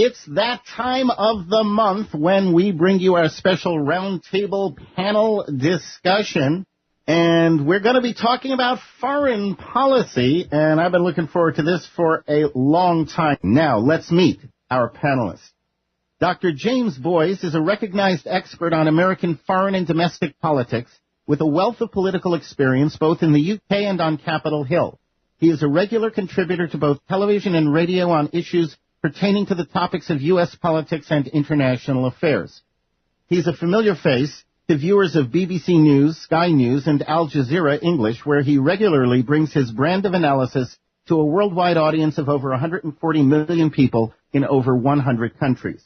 It's that time of the month when we bring you our special roundtable panel discussion. And we're going to be talking about foreign policy, and I've been looking forward to this for a long time. Now, let's meet our panelists. Dr. James Boys is a recognized expert on American foreign and domestic politics with a wealth of political experience both in the UK and on Capitol Hill. He is a regular contributor to both television and radio on issues pertaining to the topics of U.S. politics and international affairs. He's a familiar face to viewers of BBC News, Sky News, and Al Jazeera English, where he regularly brings his brand of analysis to a worldwide audience of over 140 million people in over 100 countries.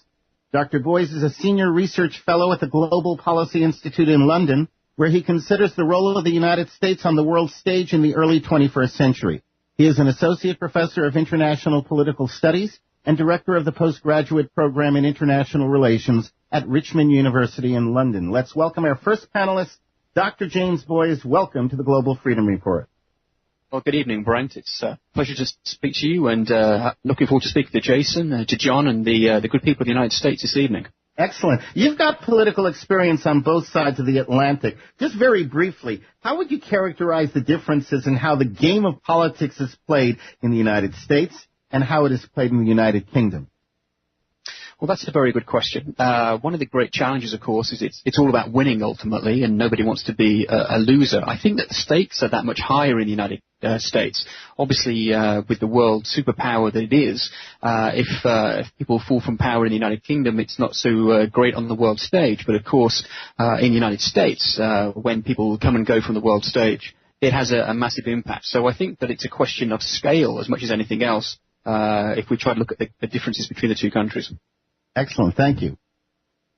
Dr. Boys is a senior research fellow at the Global Policy Institute in London, where he considers the role of the United States on the world stage in the early 21st century. He is an associate professor of international political studies and director of the postgraduate program in international relations at Richmond University in London. Let's welcome our first panelist, Dr. James Boys. Welcome to the Global Freedom Report. Well, good evening, Brent. It's a pleasure to speak to you, and looking forward to speaking to Jason, to John, and the good people of the United States this evening. Excellent. You've got political experience on both sides of the Atlantic. Just very briefly, how would you characterize the differences in how the game of politics is played in the United States and how it is played in the United Kingdom? Well, that's a very good question. One of the great challenges, of course, is it's all about winning ultimately, and nobody wants to be a loser. I think that the stakes are that much higher in the United States. Obviously, with the world superpower that it is, if people fall from power in the United Kingdom, it's not so great on the world stage. But of course, in the United States, when people come and go from the world stage, it has a massive impact. So I think that it's a question of scale as much as anything else, if we try to look at the differences between the two countries. Excellent. Thank you.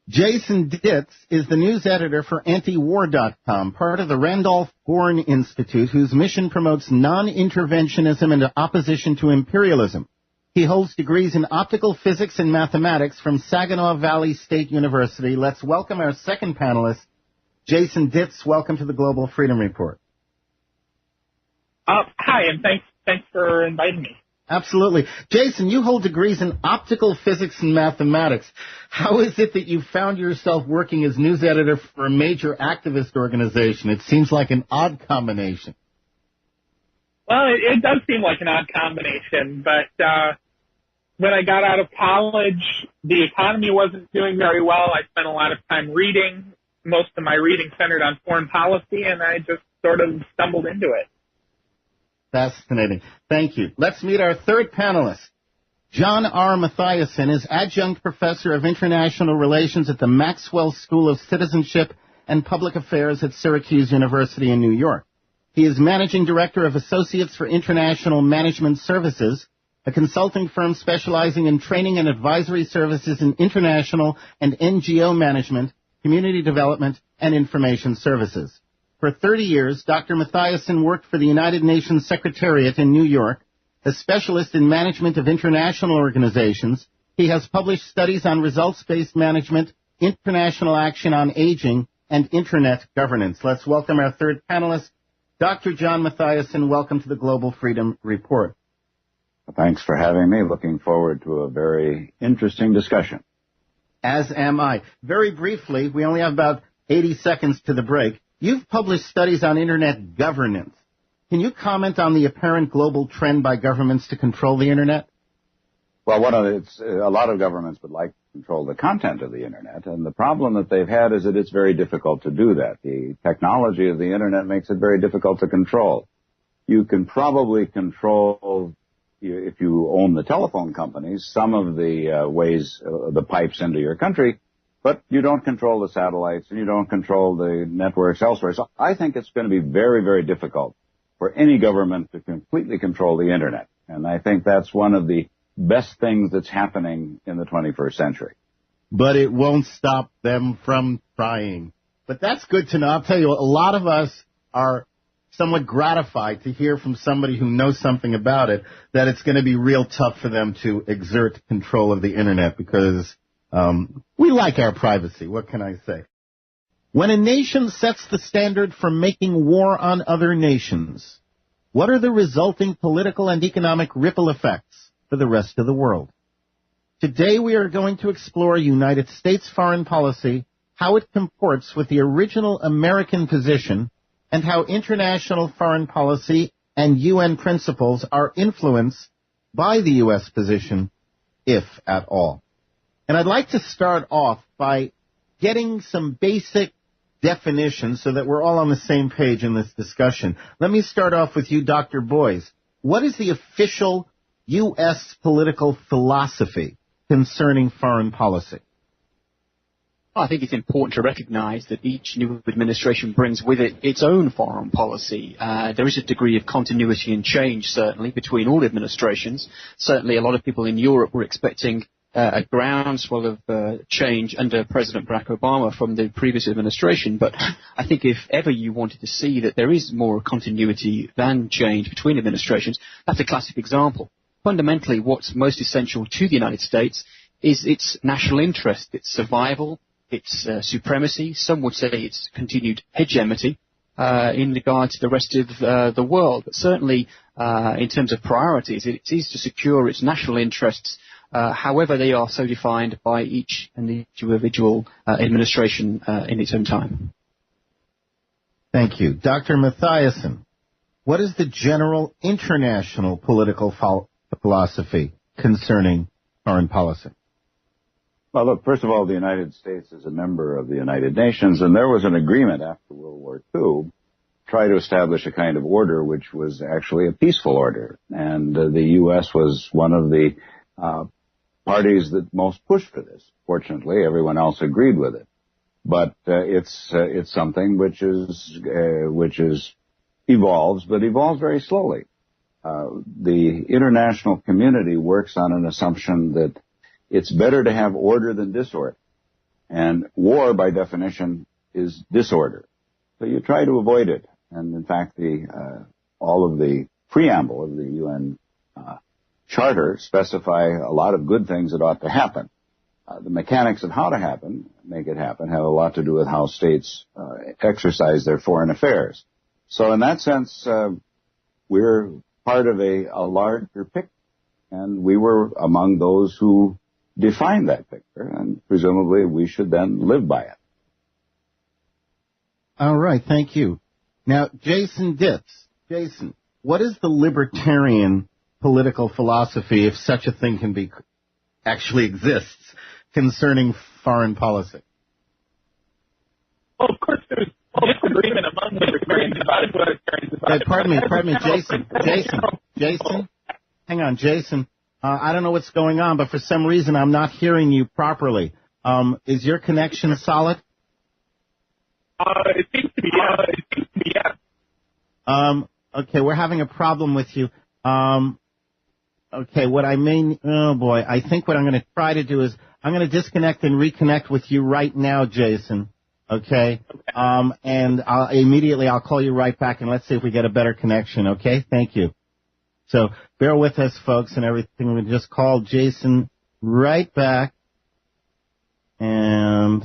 Jason Ditz is the news editor for Antiwar.com, part of the Randolph Bourne Institute, whose mission promotes non-interventionism and opposition to imperialism. He holds degrees in optical physics and mathematics from Saginaw Valley State University. Let's welcome our second panelist, Jason Ditz. Welcome to the Global Freedom Report. Hi, and thanks for inviting me. Absolutely. Jason, you hold degrees in optical physics and mathematics. How is it that you found yourself working as news editor for a major activist organization? It seems like an odd combination. Well, it does seem like an odd combination, but when I got out of college, the economy wasn't doing very well. I spent a lot of time reading. Most of my reading centered on foreign policy, and I just sort of stumbled into it. Fascinating. Thank you. Let's meet our third panelist. John R. Mathiasen is adjunct professor of international relations at the Maxwell School of Citizenship and Public Affairs at Syracuse University in New York. He is managing director of Associates for International Management Services, a consulting firm specializing in training and advisory services in international and NGO management, community development, and information services. For 30 years, Dr. Mathiasen worked for the United Nations Secretariat in New York. A specialist in management of international organizations, he has published studies on results-based management, international action on aging, and Internet governance. Let's welcome our third panelist, Dr. John Mathiasen. Welcome to the Global Freedom Report. Thanks for having me. Looking forward to a very interesting discussion. As am I. Very briefly, we only have about 80 seconds to the break. You've published studies on Internet governance. Can you comment on the apparent global trend by governments to control the Internet? Well, a lot of governments would like to control the content of the Internet, and the problem that they've had is that it's very difficult to do that. The technology of the Internet makes it very difficult to control. You can probably control, if you own the telephone companies, some of the ways, the pipes into your country, but you don't control the satellites and you don't control the networks elsewhere. So I think it's going to be very, very difficult for any government to completely control the Internet. And I think that's one of the best things that's happening in the 21st century. But it won't stop them from trying. But that's good to know. I'll tell you, a lot of us are somewhat gratified to hear from somebody who knows something about it that it's going to be real tough for them to exert control of the Internet because we like our privacy. What can I say? When a nation sets the standard for making war on other nations, what are the resulting political and economic ripple effects for the rest of the world? Today we are going to explore United States foreign policy, how it comports with the original American position, and how international foreign policy and UN principles are influenced by the U.S. position, if at all. And I'd like to start off by getting some basic definitions so that we're all on the same page in this discussion. Let me start off with you, Dr. Boyes. What is the official U.S. political philosophy concerning foreign policy? I think it's important to recognize that each new administration brings with it its own foreign policy. There is a degree of continuity and change, certainly, between all administrations. Certainly, a lot of people in Europe were expecting a groundswell of change under President Barack Obama from the previous administration. But I think if ever you wanted to see that there is more continuity than change between administrations, that's a classic example. Fundamentally, what's most essential to the United States is its national interest, its survival, its supremacy. Some would say its continued hegemony in regard to the rest of the world. But certainly, in terms of priorities, it is to secure its national interests, however they are so defined by each individual administration in its own time. Thank you. Dr. Mathiasen, what is the general international political philosophy concerning foreign policy? Well, look, first of all, the United States is a member of the United Nations, and there was an agreement after World War II to try to establish a kind of order which was actually a peaceful order. And the U.S. was one of the parties that most pushed for this. Fortunately, everyone else agreed with it. But it's something which evolves, but evolves very slowly. The international community works on an assumption that it's better to have order than disorder. And war, by definition, is disorder. So you try to avoid it. And in fact, all of the preamble of the UN Charter specify a lot of good things that ought to happen. The mechanics of how to make it happen, have a lot to do with how states exercise their foreign affairs. So in that sense, we're part of a larger picture, and we were among those who defined that picture, and presumably we should then live by it. All right, thank you. Now, Jason Ditz. Jason, what is the libertarian political philosophy, if such a thing actually exists, concerning foreign policy? Well, of course, there's disagreement among libertarians about it. Pardon me, Jason. Hang on, Jason. I don't know what's going on, but for some reason I'm not hearing you properly. Is your connection solid? It seems to be, yes. Okay, we're having a problem with you. Okay, I think what I'm going to try to do is I'm going to disconnect and reconnect with you right now, Jason. Okay? And I'll call you right back, and let's see if we get a better connection, okay? Thank you. So bear with us, folks, and everything. We just called Jason right back. And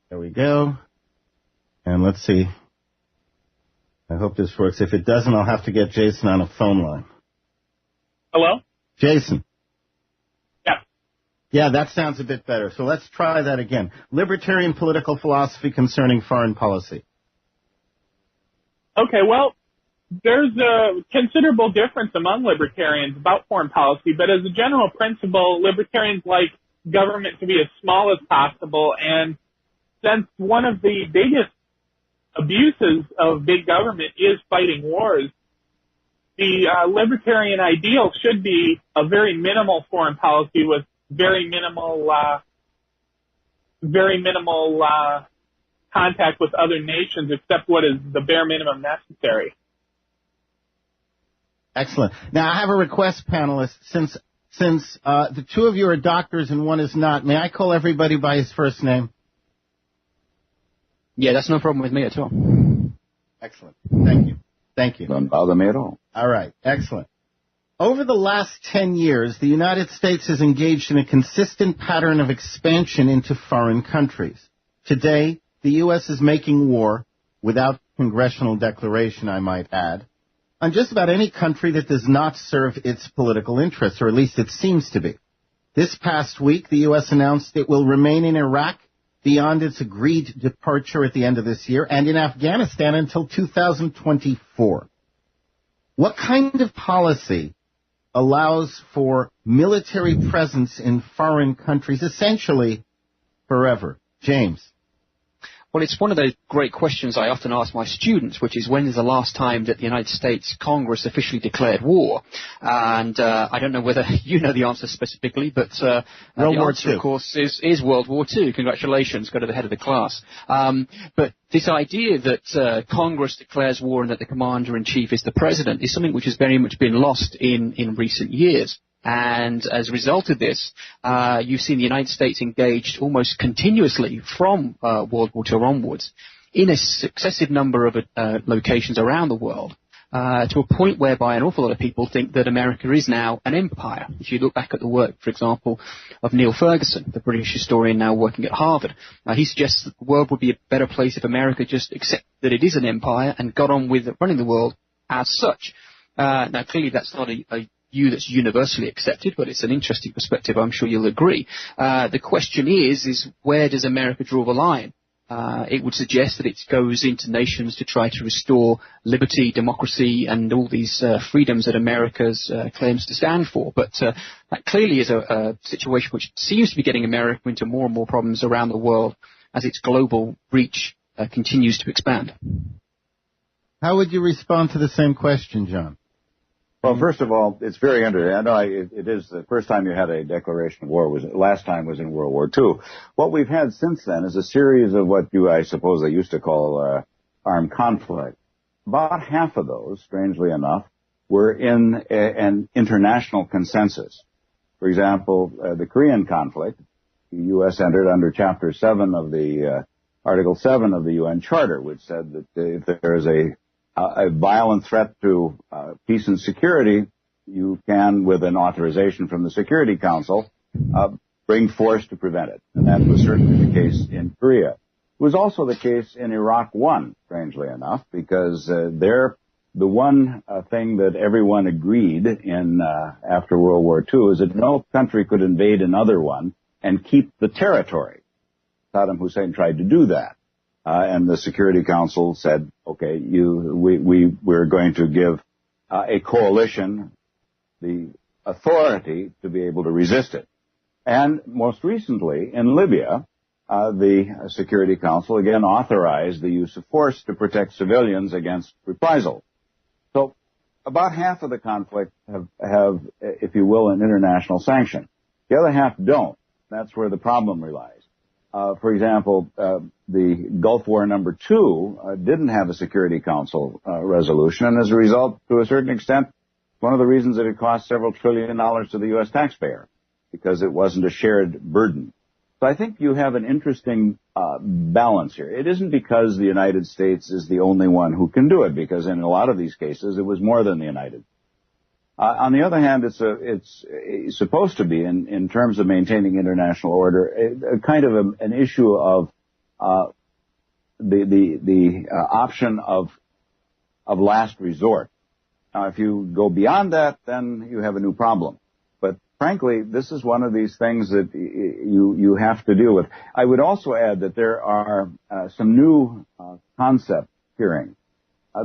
there we go. And let's see. I hope this works. If it doesn't, I'll have to get Jason on a phone line. Hello? Jason. Yeah. Yeah, that sounds a bit better. So let's try that again. Libertarian political philosophy concerning foreign policy. Okay, well, there's a considerable difference among libertarians about foreign policy, but as a general principle, libertarians like government to be as small as possible, and since one of the biggest abuses of big government is fighting wars, the libertarian ideal should be a very minimal foreign policy with very minimal contact with other nations except what is the bare minimum necessary. Excellent. Now, I have a request, panelists. Since the two of you are doctors and one is not, may I call everybody by his first name? Yeah, that's no problem with me at all. Excellent. Thank you. Don't bother me at all. All right. Excellent. Over the last 10 years, the United States has engaged in a consistent pattern of expansion into foreign countries. Today, the U.S. is making war, without congressional declaration, I might add, on just about any country that does not serve its political interests, or at least it seems to be. This past week, the U.S. announced it will remain in Iraq beyond its agreed departure at the end of this year, and in Afghanistan until 2024. What kind of policy allows for military presence in foreign countries, essentially forever? James. Well, it's one of those great questions I often ask my students, which is when is the last time that the United States Congress officially declared war? And I don't know whether you know the answer specifically, but the answer, of course, is World War II. Congratulations, go to the head of the class. But this idea that Congress declares war and that the commander-in-chief is the president is something which has very much been lost in recent years. And as a result of this, you've seen the United States engaged almost continuously from World War II onwards in a successive number of locations around the world, to a point whereby an awful lot of people think that America is now an empire. If you look back at the work, for example, of Neil Ferguson, the British historian now working at Harvard, he suggests that the world would be a better place if America just accepted that it is an empire and got on with running the world as such. Now, clearly that's not a view that's universally accepted, but it's an interesting perspective. I'm sure you'll agree. The question is where does America draw the line? It would suggest that it goes into nations to try to restore liberty, democracy, and all these freedoms that America claims to stand for. But that clearly is a situation which seems to be getting America into more and more problems around the world as its global reach continues to expand. How would you respond to the same question, John? Well, first of all, it's very interesting. I know it is the first time you had a declaration of war last time was in World War II. What we've had since then is a series of what I suppose they used to call armed conflict. About half of those, strangely enough, were in an international consensus. For example, the Korean conflict, the U.S. entered under Chapter 7 of the Article 7 of the UN Charter, which said that if there is a violent threat to peace and security, you can, with an authorization from the Security Council, bring force to prevent it. And that was certainly the case in Korea. It was also the case in Iraq 1, strangely enough, because the one thing that everyone agreed in after World War II is that no country could invade another one and keep the territory. Saddam Hussein tried to do that. And the Security Council said, okay, we're going to give a coalition the authority to be able to resist it. And most recently, in Libya, the Security Council again authorized the use of force to protect civilians against reprisal. So about half of the conflict have, if you will, an international sanction. The other half don't. That's where the problem relies. For example, the Gulf War number 2 didn't have a Security Council resolution, and as a result, to a certain extent, one of the reasons that it cost several $1 trillion to the U.S. taxpayer, because it wasn't a shared burden. So I think you have an interesting balance here. It isn't because the United States is the only one who can do it, because in a lot of these cases, it was more than the United States. On the other hand, it's supposed to be, in terms of maintaining international order, a kind of an issue of the option of last resort. Now, if you go beyond that, then you have a new problem. But frankly, this is one of these things that you have to deal with. I would also add that there are some new concepts appearing.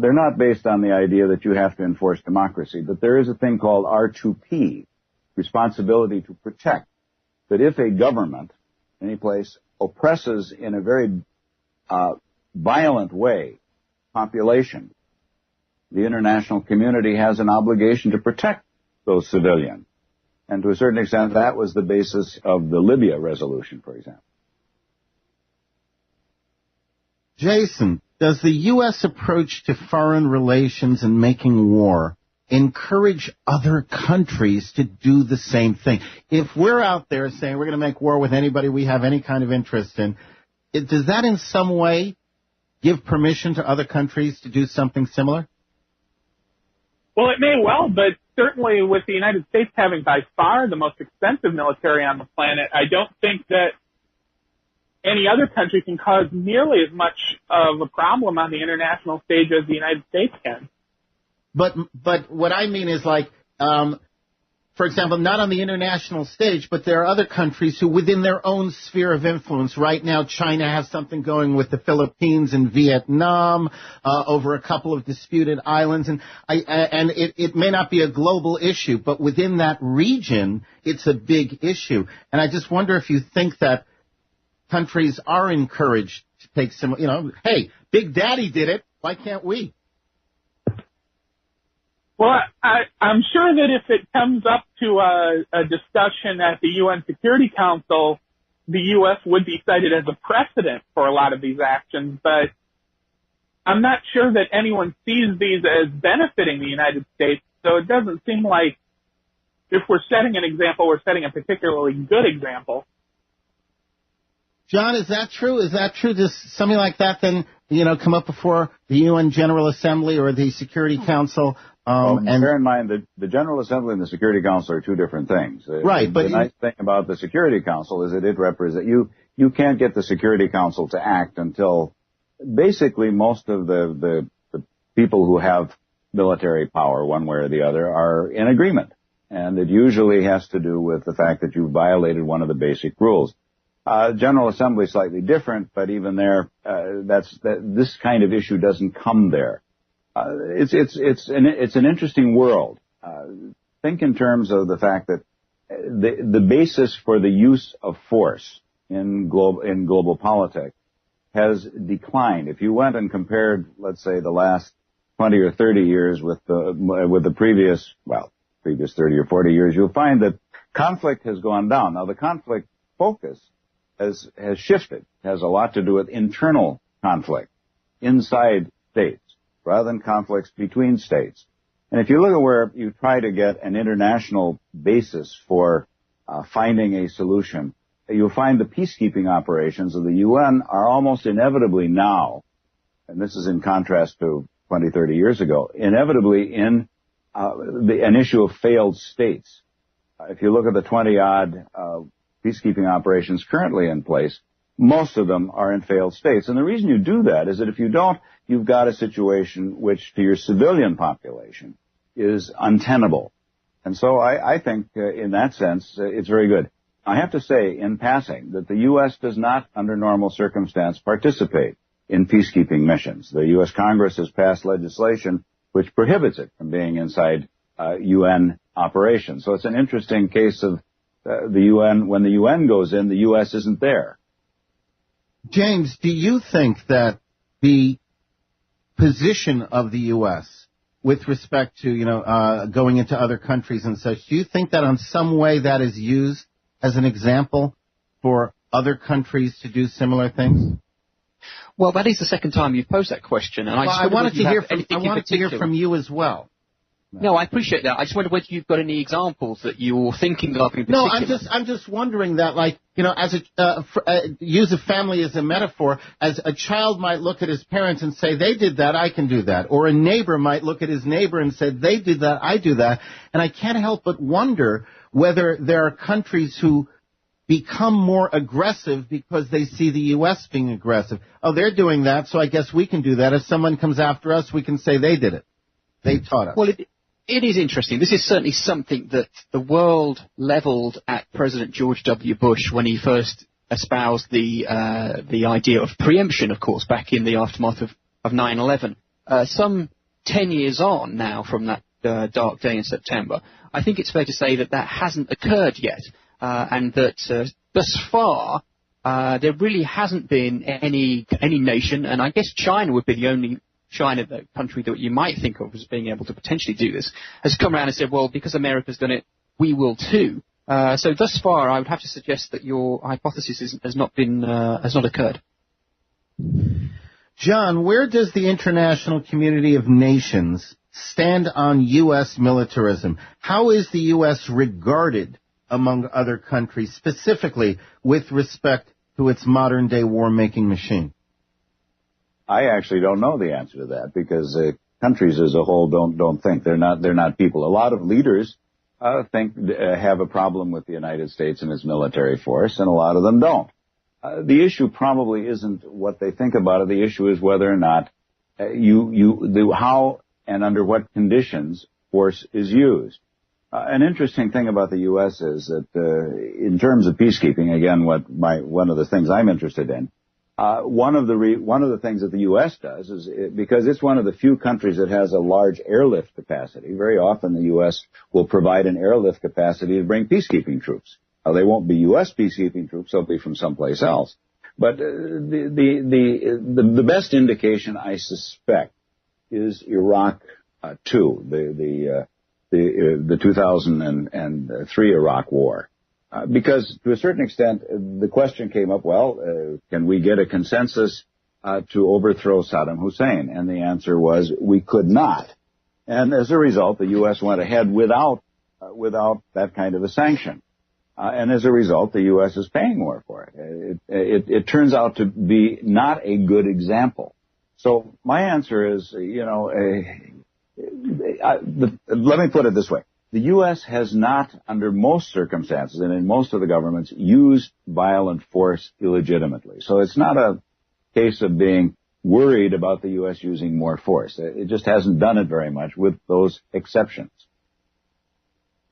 They're not based on the idea that you have to enforce democracy, but there is a thing called R2P, responsibility to protect, that if a government, any place, oppresses in a very violent way population, the international community has an obligation to protect those civilians. And to a certain extent, that was the basis of the Libya resolution, for example. Jason, does the U.S. approach to foreign relations and making war encourage other countries to do the same thing? If we're out there saying we're going to make war with anybody we have any kind of interest in, does that in some way give permission to other countries to do something similar? Well, it may well, but certainly with the United States having by far the most expensive military on the planet, I don't think that any other country can cause nearly as much of a problem on the international stage as the United States can. But what I mean is like, for example, not on the international stage, but there are other countries who, within their own sphere of influence, right now China has something going with the Philippines and Vietnam over a couple of disputed islands, and it may not be a global issue, but within that region, it's a big issue. And I just wonder if you think that countries are encouraged to take similar, hey, Big Daddy did it, why can't we? Well, I'm sure that if it comes up to a discussion at the UN Security Council, the U.S. would be cited as a precedent for a lot of these actions, but I'm not sure that anyone sees these as benefiting the United States, so it doesn't seem like if we're setting an example, we're setting a particularly good example. John, is that true? Is that true? Does something like that then, come up before the UN General Assembly or the Security Council? And bear in mind that the General Assembly and the Security Council are two different things. Right, but the nice thing about the Security Council is that it represents you can't get the Security Council to act until basically most of the people who have military power, one way or the other, are in agreement, and it usually has to do with the fact that you violated one of the basic rules. General Assembly is slightly different, but even there, this kind of issue doesn't come there. It's an interesting world. Think in terms of the fact that the basis for the use of force in global politics has declined. If you went and compared, let's say, the last 20 or 30 years with the previous 30 or 40 years, you'll find that conflict has gone down. Now, the conflict focus has shifted. It has a lot to do with internal conflict inside states, rather than conflicts between states. And if you look at where you try to get an international basis for finding a solution, you'll find the peacekeeping operations of the UN are almost inevitably now, and this is in contrast to 20, 30 years ago, inevitably in an issue of failed states. If you look at the 20-odd peacekeeping operations currently in place, most of them are in failed states. And the reason you do that is that if you don't, you've got a situation which, to your civilian population, is untenable. And so I think, in that sense, it's very good. I have to say, in passing, that the U.S. does not, under normal circumstance, participate in peacekeeping missions. The U.S. Congress has passed legislation which prohibits it from being inside UN operations. So it's an interesting case of the UN. When the UN goes in, the U.S. isn't there. James, do you think that the position of the U.S. with respect to, going into other countries and such, do you think that on some way that is used as an example for other countries to do similar things? Well, that is the second time you've posed that question, and I wanted to hear from you as well. No, I appreciate that. I just wonder whether you've got any examples that you're thinking of in particular. No, I'm just wondering that, use a family as a metaphor, as a child might look at his parents and say, they did that, I can do that. Or a neighbor might look at his neighbor and say, they did that, I do that. And I can't help but wonder whether there are countries who become more aggressive because they see the U.S. being aggressive. Oh, they're doing that, so I guess we can do that. If someone comes after us, we can say they did it. They taught us. Well, it is interesting. This is certainly something that the world leveled at President George W. Bush when he first espoused the idea of preemption, of course, back in the aftermath of 9/11. Some 10 years on now from that dark day in September, I think it's fair to say that hasn't occurred yet, and that thus far there really hasn't been any nation, and I guess China would be the only the country that you might think of as being able to potentially do this, has come around and said, well, because America's done it, we will too. So thus far, I would have to suggest that your hypothesis has not occurred. John, where does the international community of nations stand on U.S. militarism? How is the U.S. regarded among other countries, specifically with respect to its modern-day war-making machine? I actually don't know the answer to that because countries as a whole don't think. They're not people. A lot of leaders have a problem with the United States and its military force, and a lot of them don't. The issue probably isn't what they think about it. The issue is whether or not how and under what conditions force is used. An interesting thing about the U.S. is that in terms of peacekeeping, again, one of the things I'm interested in, one of the things that the U.S. does is because it's one of the few countries that has a large airlift capacity. Very often, the U.S. will provide an airlift capacity to bring peacekeeping troops. They won't be U.S. peacekeeping troops; they'll be from someplace else. But the best indication, I suspect, is Iraq 2, the 2003 Iraq War. Because to a certain extent, the question came up, can we get a consensus to overthrow Saddam Hussein? And the answer was we could not. And as a result, the U.S. went ahead without that kind of a sanction. And as a result, the U.S. is paying more for it. It turns out to be not a good example. So my answer is, let me put it this way. The U.S. has not, under most circumstances and in most of the governments, used violent force illegitimately. So it's not a case of being worried about the U.S. using more force. It just hasn't done it very much with those exceptions.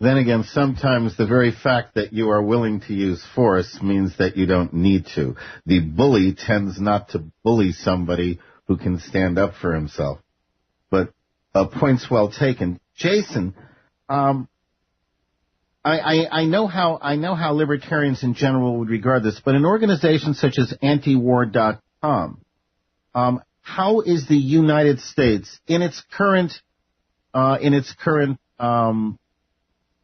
Then again, sometimes the very fact that you are willing to use force means that you don't need to. The bully tends not to bully somebody who can stand up for himself. But points well taken. Jason, I know how libertarians in general would regard this, but an organization such as antiwar.com, how is the United States in its current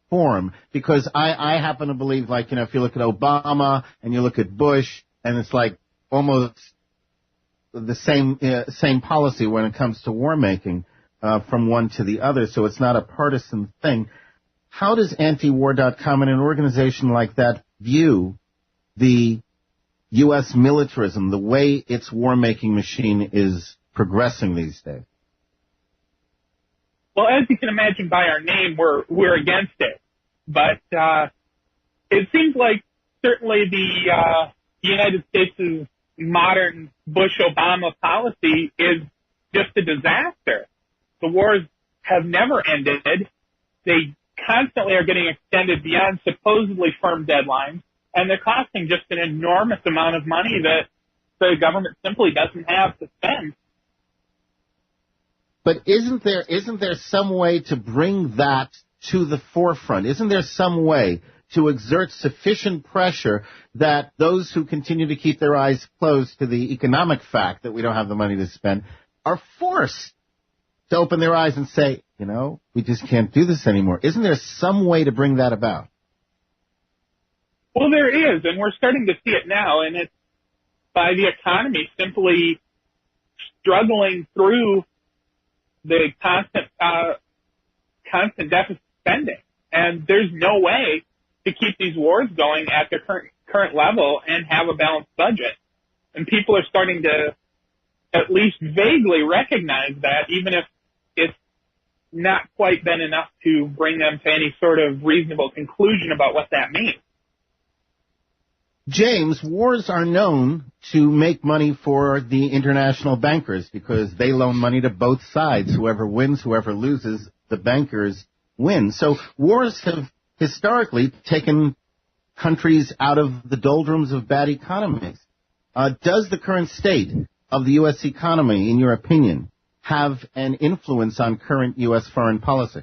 form? Because I happen to believe, if you look at Obama and you look at Bush, and it's like almost the same policy when it comes to war making. From one to the other, so it's not a partisan thing. How does antiwar.com and an organization like that view the U.S. militarism, the way its war-making machine is progressing these days? Well, as you can imagine by our name, we're against it. But it seems like certainly the United States' modern Bush-Obama policy is just a disaster. The wars have never ended. They constantly are getting extended beyond supposedly firm deadlines, and they're costing just an enormous amount of money that the government simply doesn't have to spend. But isn't there some way to bring that to the forefront? Isn't there some way to exert sufficient pressure that those who continue to keep their eyes closed to the economic fact that we don't have the money to spend are forced to open their eyes and say, we just can't do this anymore? Isn't there some way to bring that about? Well, there is, and we're starting to see it now, and it's by the economy simply struggling through the constant deficit spending. And there's no way to keep these wars going at their current level and have a balanced budget. And people are starting to at least vaguely recognize that, even if it's not quite been enough to bring them to any sort of reasonable conclusion about what that means. James, wars are known to make money for the international bankers because they loan money to both sides. Whoever wins, whoever loses, the bankers win. So wars have historically taken countries out of the doldrums of bad economies. Does the current state of the U.S. economy, in your opinion, have an influence on current U.S. foreign policy?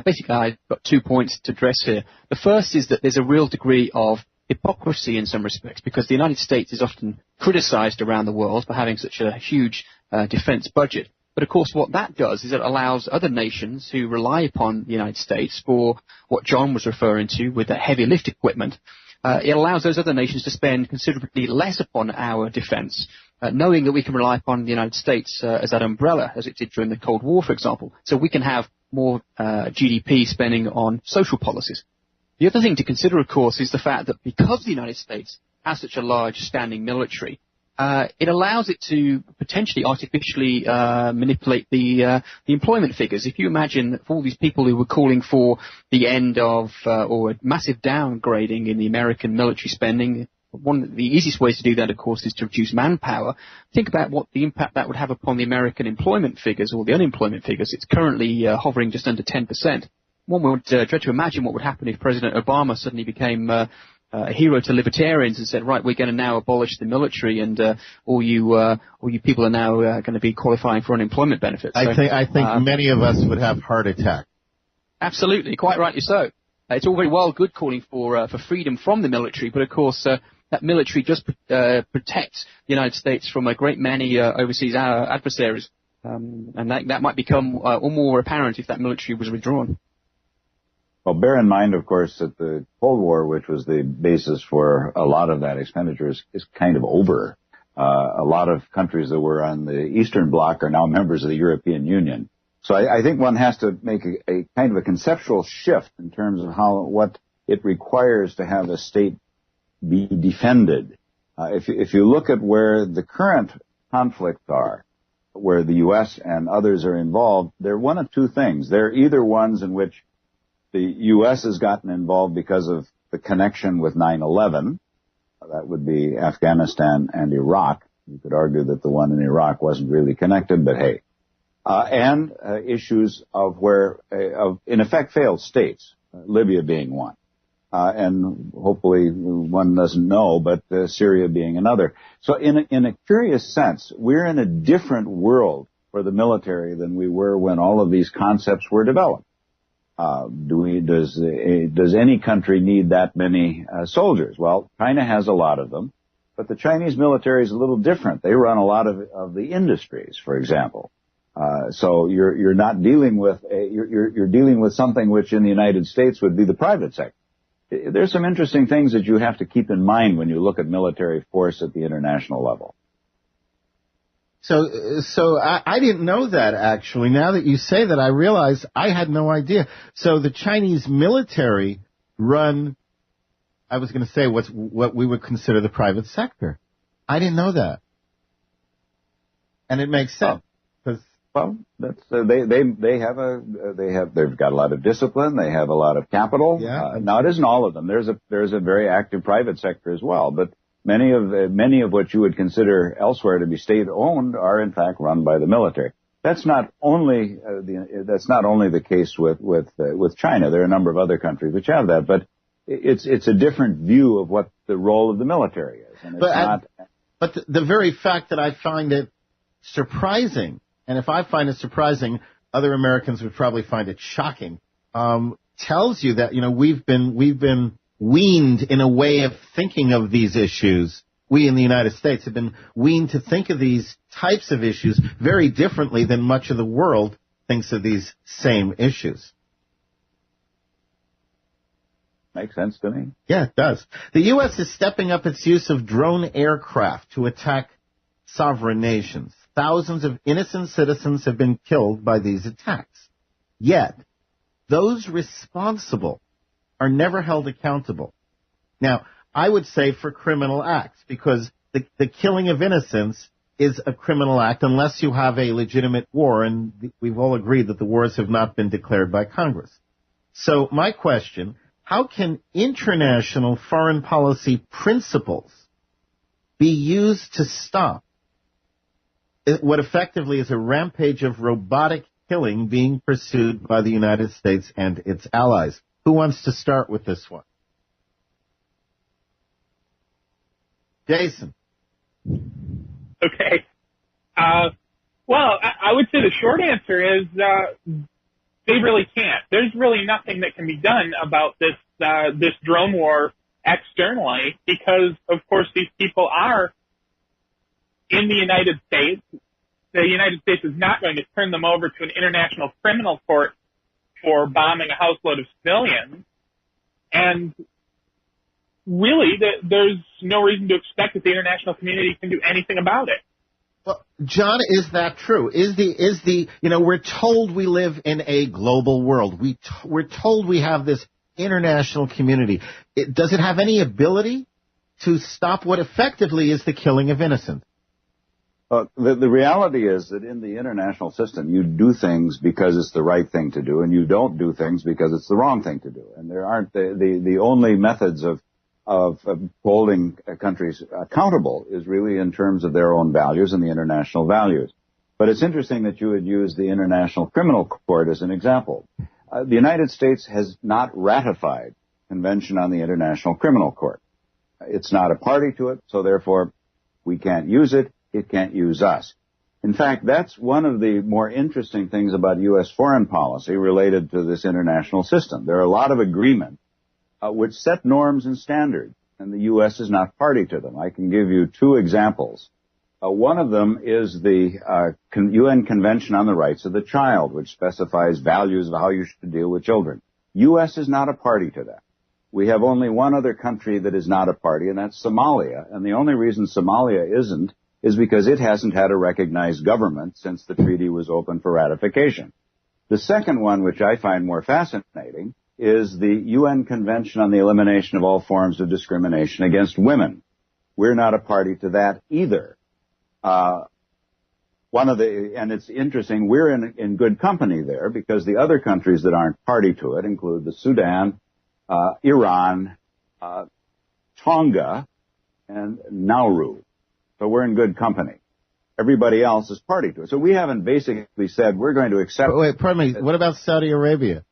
Basically, I've got 2 points to address here. The first is that there's a real degree of hypocrisy in some respects, because the United States is often criticized around the world for having such a huge defense budget. But of course, what that does is it allows other nations who rely upon the United States for what John was referring to with the heavy lift equipment. It allows those other nations to spend considerably less upon our defense, knowing that we can rely upon the United States as that umbrella, as it did during the Cold War, for example. So we can have more GDP spending on social policies. The other thing to consider, of course, is the fact that because the United States has such a large standing military, it allows it to potentially artificially manipulate the employment figures. If you imagine for all these people who were calling for the end of or a massive downgrading in the American military spending one of the easiest ways to do that, of course, is to reduce manpower. Think about what the impact that would have upon the American employment figures or the unemployment figures. It's currently hovering just under 10%. One would dread to imagine what would happen if President Obama suddenly became a hero to libertarians and said, right, we're going to now abolish the military, and all you people are now going to be qualifying for unemployment benefits. So, I think many of us would have heart attacks. Absolutely, quite rightly so. It's all very well good calling for freedom from the military, but of course that military just protects the United States from a great many overseas adversaries, and that might become all more apparent if that military was withdrawn. Well, bear in mind, of course, that the Cold War, which was the basis for a lot of that expenditure, is kind of over. A lot of countries that were on the Eastern Bloc are now members of the European Union. So I think one has to make a kind of a conceptual shift in terms of what it requires to have a state be defended. If you look at where the current conflicts are, where the U.S. and others are involved, they're one of two things. They're either ones in which the U.S. has gotten involved because of the connection with 9/11. That would be Afghanistan and Iraq. You could argue that the one in Iraq wasn't really connected, but hey. And issues of in effect, failed states, Libya being one. And hopefully one doesn't know, but Syria being another. So in a curious sense, we're in a different world for the military than we were when all of these concepts were developed. Does any country need that many soldiers? Well, China has a lot of them, but the Chinese military is a little different. They run a lot of the industries, for example. So you're not dealing with you're dealing with something which in the United States would be the private sector. There's some interesting things that you have to keep in mind when you look at military force at the international level. So I didn't know that, actually. Now that you say that, I realize I had no idea. So the Chinese military run, I was going to say, what we would consider the private sector. I didn't know that. And it makes sense. Well, that's they've got a lot of discipline. They have a lot of capital. Yeah. Now it isn't all of them. There's a very active private sector as well, but many of what you would consider elsewhere to be state-owned are in fact run by the military. That's not only the case with China. There are a number of other countries which have that, but it's a different view of what the role of the military is. And but the very fact that I find it surprising, and if I find it surprising, other Americans would probably find it shocking, tells you that we've been weaned in a way of thinking of these issues. We in the United States have been weaned to think of these types of issues very differently than much of the world thinks of these same issues. Makes sense to me. Yeah, it does. The U.S. is stepping up its use of drone aircraft to attack sovereign nations. Thousands of innocent citizens have been killed by these attacks. Yet, those responsible are never held accountable. Now, I would say for criminal acts, because the killing of innocents is a criminal act unless you have a legitimate war, and we've all agreed that the wars have not been declared by Congress. So my question, how can international foreign policy principles be used to stop what effectively is a rampage of robotic killing being pursued by the United States and its allies? Who wants to start with this one? Jason. Okay. Well, I would say the short answer is they really can't. There's really nothing that can be done about this drone war externally because, of course, these people are in the United States. The United States is not going to turn them over to an international criminal court for bombing a houseload of civilians. And really, there's no reason to expect that the international community can do anything about it. Well, John, is that true? We're told we live in a global world. We're told we have this international community. Does it have any ability to stop what effectively is the killing of innocents? The reality is that in the international system, you do things because it's the right thing to do, and you don't do things because it's the wrong thing to do. And there aren't the only methods of of holding countries accountable is really in terms of their own values and the international values. But it's interesting that you would use the International Criminal Court as an example. The United States has not ratified the Convention on the International Criminal Court. It's not a party to it, so therefore we can't use it. It can't use us. In fact, that's one of the more interesting things about U.S. foreign policy related to this international system. There are a lot of agreements which set norms and standards, and the U.S. is not party to them. I can give you two examples. One of them is the UN Convention on the Rights of the Child, which specifies values of how you should deal with children. U.S. is not a party to that. We have only one other country that is not a party, and that's Somalia. And the only reason Somalia isn't is because it hasn't had a recognized government since the treaty was open for ratification. The second one, which I find more fascinating, is the UN Convention on the Elimination of All Forms of Discrimination Against Women. We're not a party to that either. And it's interesting, we're in good company there because the other countries that aren't party to it include the Sudan, Iran, Tonga, and Nauru. So we're in good company. Everybody else is party to it. So we haven't basically said we're going to accept... Wait, pardon me. What about Saudi Arabia?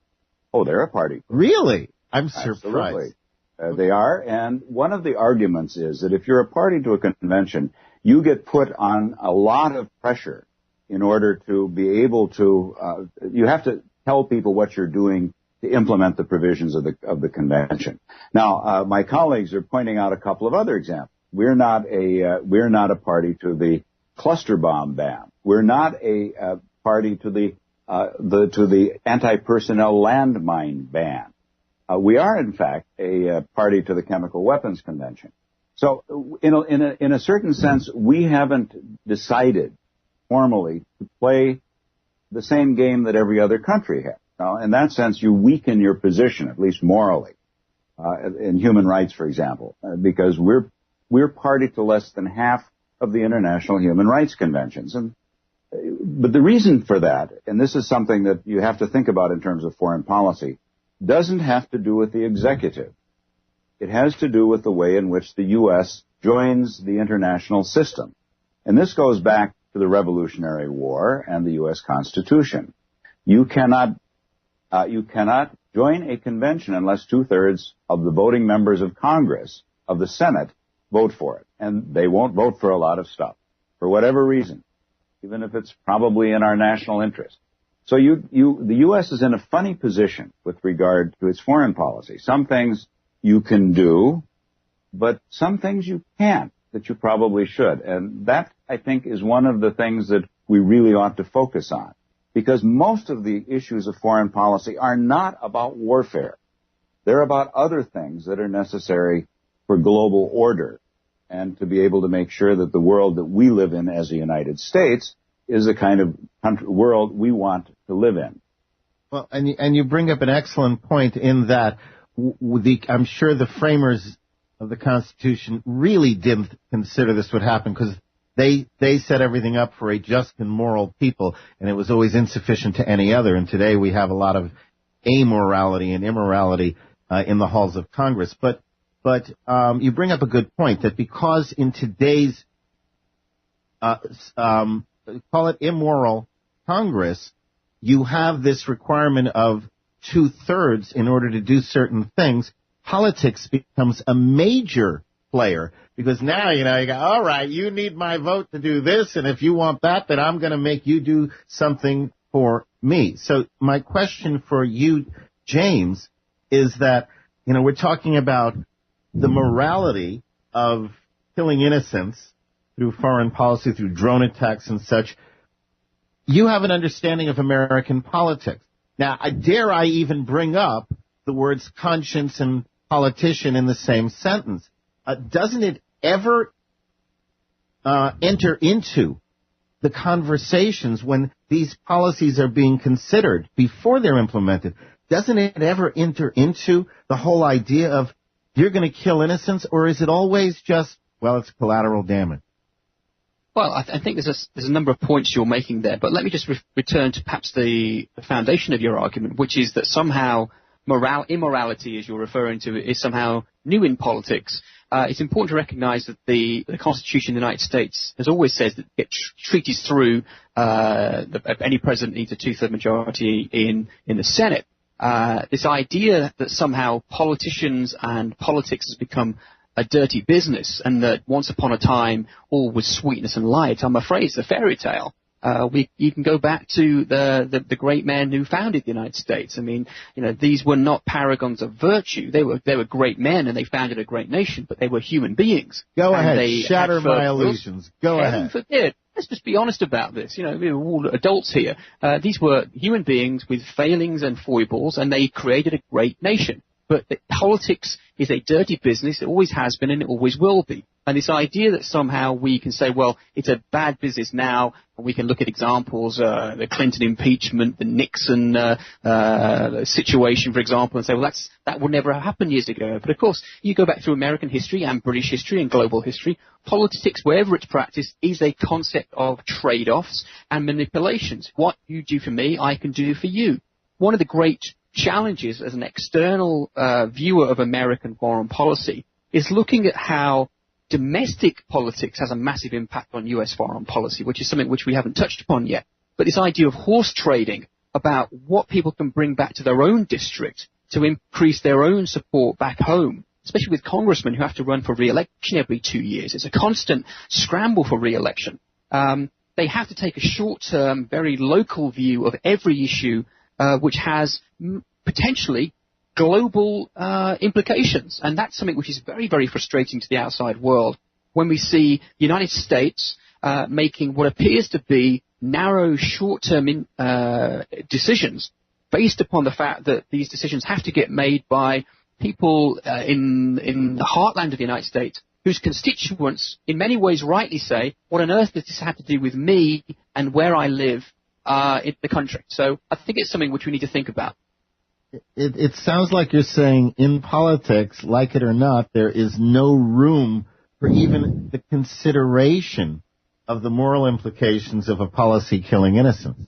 Oh, they're a party. Really? I'm surprised. Absolutely. They are. And one of the arguments is that if you're a party to a convention, you get put on a lot of pressure in order to be able to... you have to tell people what you're doing to implement the provisions of the convention. Now, my colleagues are pointing out a couple of other examples. We're not a party to the cluster bomb ban. We're not a party to the anti-personnel landmine ban. We are, in fact, a party to the Chemical Weapons Convention. So, in a certain sense, we haven't decided formally to play the same game that every other country has. Now, in that sense, you weaken your position, at least morally, in human rights, for example, because we're party to less than half of the international human rights conventions. But the reason for that, and this is something that you have to think about in terms of foreign policy, doesn't have to do with the executive. It has to do with the way in which the U.S. joins the international system. And this goes back to the Revolutionary War and the U.S. Constitution. You cannot join a convention unless 2/3 of the voting members of Congress, of the Senate, vote for it. And they won't vote for a lot of stuff, for whatever reason, even if it's probably in our national interest. So the U.S. is in a funny position with regard to its foreign policy. Some things you can do, but some things you can't, that you probably should. And that, I think, is one of the things that we really ought to focus on. Because most of the issues of foreign policy are not about warfare. They're about other things that are necessary for global order and to be able to make sure that the world that we live in as the United States is the kind of world we want to live in. Well, and you bring up an excellent point in that I'm sure the framers of the Constitution really didn't consider this would happen because they set everything up for a just and moral people, and it was always insufficient to any other. And today we have a lot of amorality and immorality in the halls of Congress. But you bring up a good point that because in today's call it immoral Congress, you have this requirement of 2/3 in order to do certain things. Politics becomes a major player because now, you go, all right, you need my vote to do this, and if you want that, then I'm going to make you do something for me. So my question for you, James, is that, we're talking about the morality of killing innocents through foreign policy, through drone attacks and such. You have an understanding of American politics. Now, dare I even bring up the words conscience and politician in the same sentence? Doesn't it ever enter into the conversations when these policies are being considered before they're implemented? Doesn't it ever enter into the whole idea of you're going to kill innocents, or is it always just, well, it's collateral damage? Well, I think there's a number of points you're making there, but let me just return to perhaps the foundation of your argument, which is that somehow immorality, as you're referring to, is somehow new in politics. It's important to recognize that the Constitution of the United States has always said that get treaties through, any president needs a two-thirds majority in the Senate. This idea that somehow politicians and politics has become a dirty business and that once upon a time all was sweetness and light, I'm afraid it's a fairy tale. You can go back to the great men who founded the United States. I mean, these were not paragons of virtue. They were great men and they founded a great nation, but they were human beings. Go ahead, shatter my illusions. Go ahead. Heaven forbid. Let's just be honest about this. We're all adults here. These were human beings with failings and foibles, and they created a great nation. But politics is a dirty business. It always has been and it always will be. And this idea that somehow we can say, well, it's a bad business now, and we can look at examples, the Clinton impeachment, the Nixon situation, for example, and say, well, that would never have happened years ago. But of course, you go back through American history and British history and global history, politics, wherever it's practiced, is a concept of trade-offs and manipulations. What you do for me, I can do for you. One of the great challenges as an external viewer of American foreign policy is looking at how domestic politics has a massive impact on U.S. foreign policy, which is something which we haven't touched upon yet. But this idea of horse trading, about what people can bring back to their own district to increase their own support back home, especially with congressmen who have to run for re-election every 2 years. It's a constant scramble for re-election. They have to take a short-term, very local view of every issue which has potentially global implications. And that's something which is very, very frustrating to the outside world when we see the United States making what appears to be narrow, short-term decisions based upon the fact that these decisions have to get made by people in the heartland of the United States whose constituents in many ways rightly say, what on earth does this have to do with me and where I live in the country? So I think it's something which we need to think about. It sounds like you're saying in politics, like it or not, there is no room for even the consideration of the moral implications of a policy killing innocents.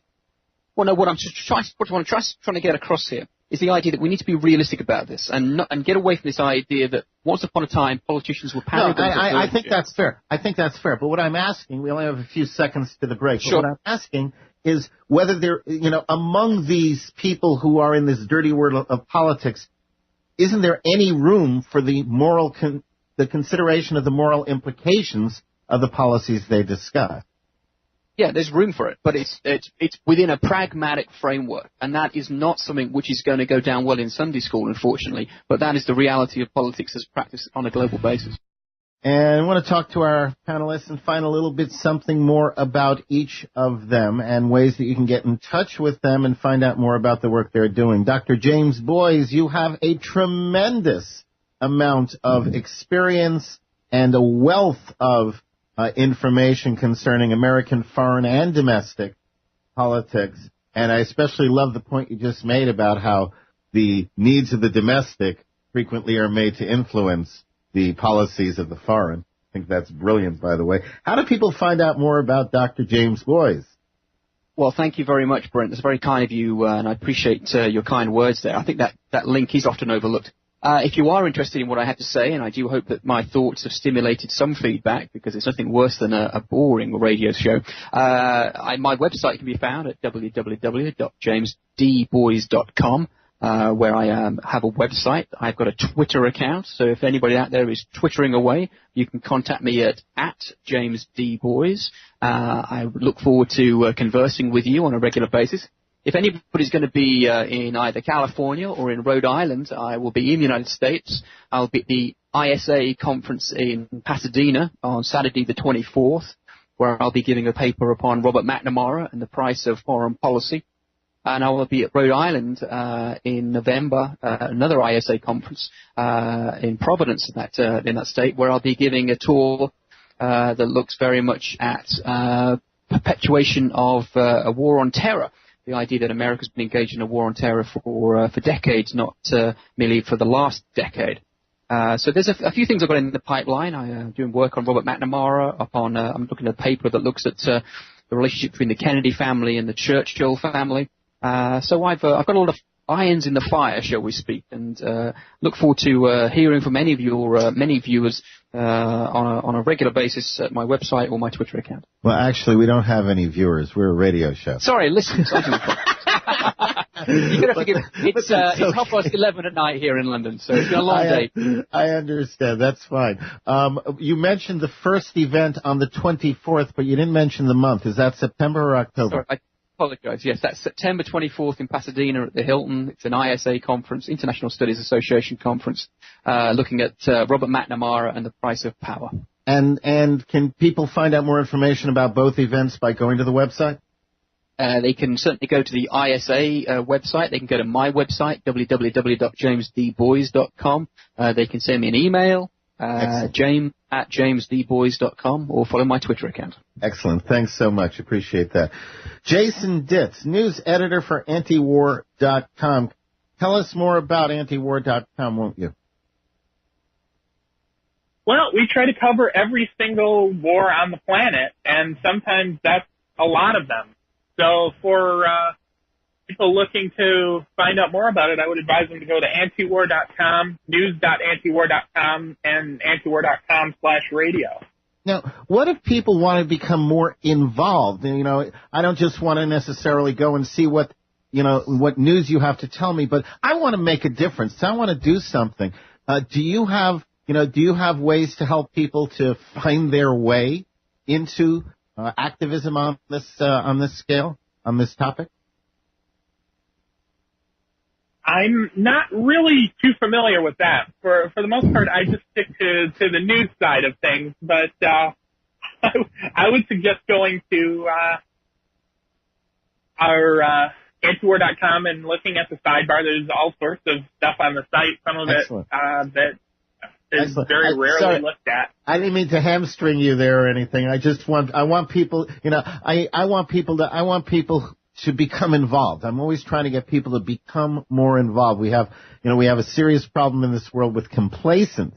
Well, no, what I'm trying to get across here is the idea that we need to be realistic about this and get away from this idea that once upon a time politicians were paragons. No, I think that's fair. I think that's fair. But what I'm asking, we only have a few seconds to the break. Sure. But what I'm asking is whether there, among these people who are in this dirty world of politics, isn't there any room for the moral, the consideration of the moral implications of the policies they discuss? Yeah, there's room for it, but it's within a pragmatic framework, and that is not something which is going to go down well in Sunday school, unfortunately. But that is the reality of politics as practiced on a global basis. And I want to talk to our panelists and find a little bit something more about each of them and ways that you can get in touch with them and find out more about the work they're doing. Dr. James Boys, you have a tremendous amount of experience and a wealth of information concerning American foreign and domestic politics. And I especially love the point you just made about how the needs of the domestic frequently are made to influence the policies of the foreign. I think that's brilliant, by the way. How do people find out more about Dr. James Boys? Well, thank you very much, Brent. That's very kind of you, and I appreciate your kind words there. I think that link is often overlooked. If you are interested in what I have to say, and I do hope that my thoughts have stimulated some feedback, because it's nothing worse than a boring radio show, my website can be found at www.jamesdboys.com. Where I have a website. I've got a Twitter account, so if anybody out there is twittering away, you can contact me at JamesDBoys. I look forward to conversing with you on a regular basis. If anybody's going to be in either California or in Rhode Island, I will be in the United States. I'll be at the ISA conference in Pasadena on Saturday the 24th, where I'll be giving a paper upon Robert McNamara and the price of foreign policy. And I will be at Rhode Island in November, another ISA conference in Providence, in that state, where I'll be giving a tour that looks very much at perpetuation of a war on terror. The idea that America's been engaged in a war on terror for decades, not merely for the last decade. So there's a few things I've got in the pipeline. I'm doing work on Robert McNamara. I'm looking at a paper that looks at the relationship between the Kennedy family and the Churchill family. So I've got a lot irons in the fire, shall we speak, and look forward to hearing from any of your many viewers on a regular basis at my website or my Twitter account. Well, actually, we don't have any viewers. We're a radio show. Sorry, listeners. You're going to forgive me. It's 11:30 at night here in London, so it's been a long day. I understand. That's fine. You mentioned the first event on the 24th, but you didn't mention the month. Is that September or October? Sorry, I apologize. Yes, that's September 24th in Pasadena at the Hilton. It's an ISA conference, International Studies Association conference, looking at Robert McNamara and the price of power. And can people find out more information about both events by going to the website? They can certainly go to the ISA website. They can go to my website, www.jamesdboys.com. They can send me an email, james@jamesdboys.com, or follow my Twitter account. Excellent. Thanks so much. Appreciate that. Jason Ditz, news editor for antiwar.com. Tell us more about antiwar.com, won't you? Well, we try to cover every single war on the planet, and sometimes that's a lot of them. So for people looking to find out more about it, I would advise them to go to antiwar.com, news.antiwar.com, and antiwar.com/radio. Now, what if people want to become more involved? You know, I don't just want to necessarily go and see what news you have to tell me, but I want to make a difference. I want to do something. Do you have ways to help people to find their way into activism on this scale, on this topic? I'm not really too familiar with that. For the most part, I just stick to the news side of things. But I would suggest going to our antiwar.com and looking at the sidebar. There's all sorts of stuff on the site. Some of Excellent. it that is very rarely looked at. I didn't mean to hamstring you there or anything. I want people, I want people to become involved. I'm always trying to get people to become more involved. We have a serious problem in this world with complacence.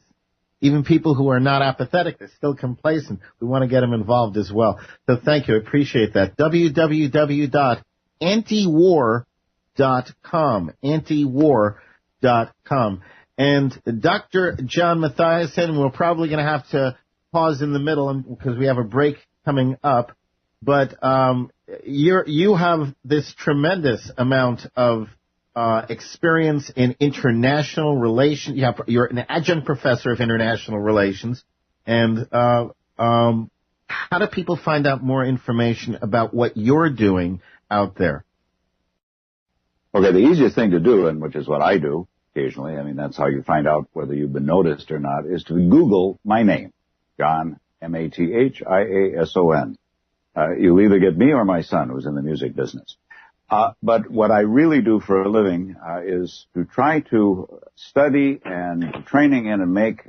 Even people who are not apathetic, they're still complacent. We want to get them involved as well. So thank you. I appreciate that. www.antiwar.com. Antiwar.com. And Dr. John Mathiasen, we're probably going to have to pause in the middle because we have a break coming up. But you have this tremendous amount of experience in international relations. You're an adjunct professor of international relations. And how do people find out more information about what you're doing out there? Okay, the easiest thing to do, and which is what I do occasionally, I mean, that's how you find out whether you've been noticed or not, is to Google my name, John, Mathiason. You'll either get me or my son, who's in the music business. But what I really do for a living is to try to study and training in and make